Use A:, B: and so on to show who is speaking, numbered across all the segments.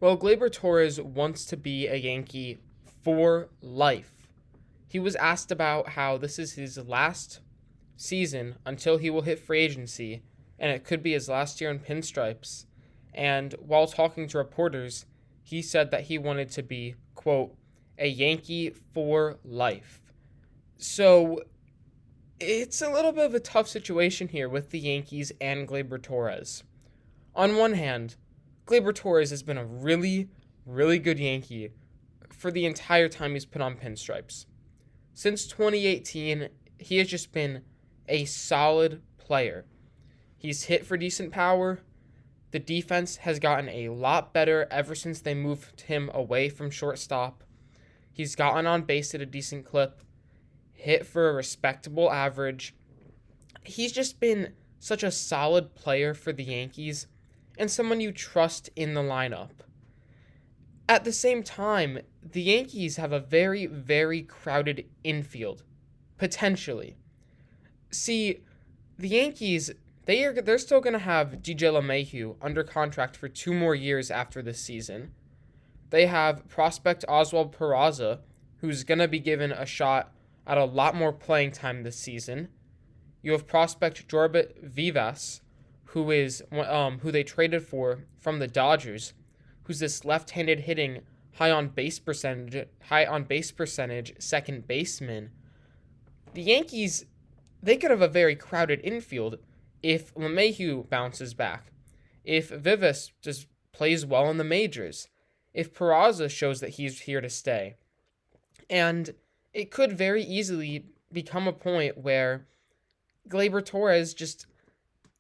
A: Well, Gleyber Torres wants to be a Yankee for life. He was asked about how this is his last season until he will hit free agency, and it could be his last year in pinstripes. And while talking to reporters, he said that he wanted to be, quote, a Yankee for life. So it's a little bit of a tough situation here with the Yankees and Gleyber Torres. On one hand, Gleyber Torres has been a really, really good Yankee for the entire time he's put on pinstripes. Since 2018, he has just been a solid player. He's hit for decent power. The defense has gotten a lot better ever since they moved him away from shortstop. He's gotten on base at a decent clip, hit for a respectable average. He's just been such a solid player for the Yankees and someone you trust in the lineup. At the same time, the Yankees have a very, very crowded infield, potentially. See, the Yankees, they're still going to have DJ LeMahieu under contract for 2 more years after this season. They have prospect Oswald Peraza, who's going to be given a shot at a lot more playing time this season. You have prospect Jorbit Vivas, who they traded for from the Dodgers, who's this left-handed hitting high on base percentage second baseman. The Yankees, they could have a very crowded infield if LeMahieu bounces back, if Vivas just plays well in the majors, if Peraza shows that he's here to stay. And it could very easily become a point where Gleyber Torres just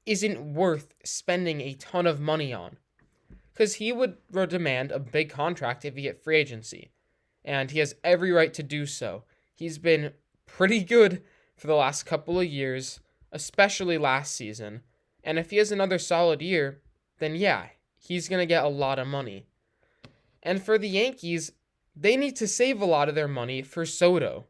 A: isn't worth spending a ton of money on. Because he would demand a big contract if he hit free agency. And he has every right to do so. He's been pretty good for the last couple of years, especially last season. And if he has another solid year, then yeah, he's going to get a lot of money. And for the Yankees, they need to save a lot of their money for Soto,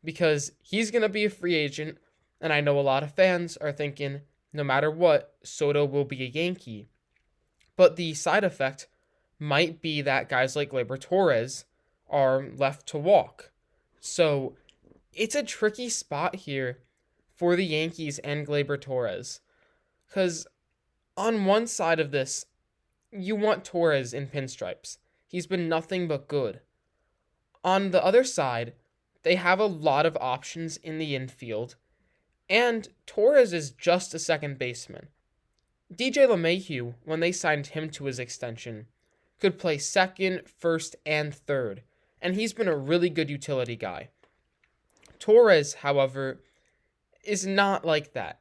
A: because he's going to be a free agent, and I know a lot of fans are thinking, no matter what, Soto will be a Yankee. But the side effect might be that guys like Gleyber Torres are left to walk. So it's a tricky spot here for the Yankees and Gleyber Torres. Because on one side of this, you want Torres in pinstripes. He's been nothing but good. On the other side, they have a lot of options in the infield, and Torres is just a second baseman. DJ LeMahieu, when they signed him to his extension, could play second, first, and third, and he's been a really good utility guy. Torres, however, is not like that.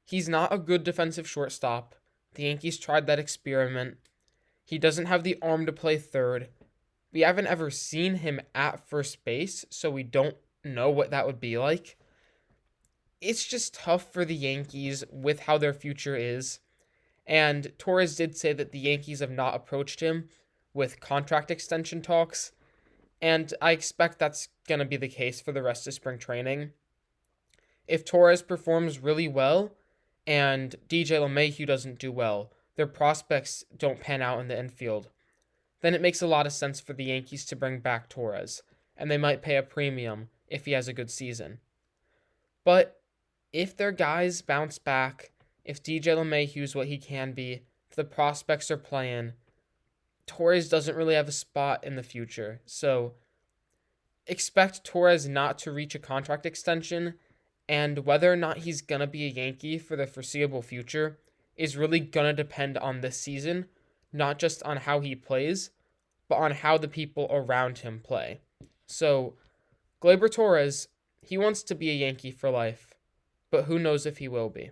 A: He's not a good defensive shortstop. The Yankees tried that experiment. He doesn't have the arm to play third. We haven't ever seen him at first base, so we don't know what that would be like. It's just tough for the Yankees with how their future is. And Torres did say that the Yankees have not approached him with contract extension talks. And I expect that's going to be the case for the rest of spring training. If Torres performs really well and DJ LeMahieu doesn't do well, their prospects don't pan out in the infield, then it makes a lot of sense for the Yankees to bring back Torres, and they might pay a premium if he has a good season. But if their guys bounce back, if DJ LeMahieu is what he can be, if the prospects are playing, Torres doesn't really have a spot in the future. So expect Torres not to reach a contract extension, and whether or not he's going to be a Yankee for the foreseeable future is really going to depend on this season, not just on how he plays, but on how the people around him play. So, Gleyber Torres, he wants to be a Yankee for life, but who knows if he will be.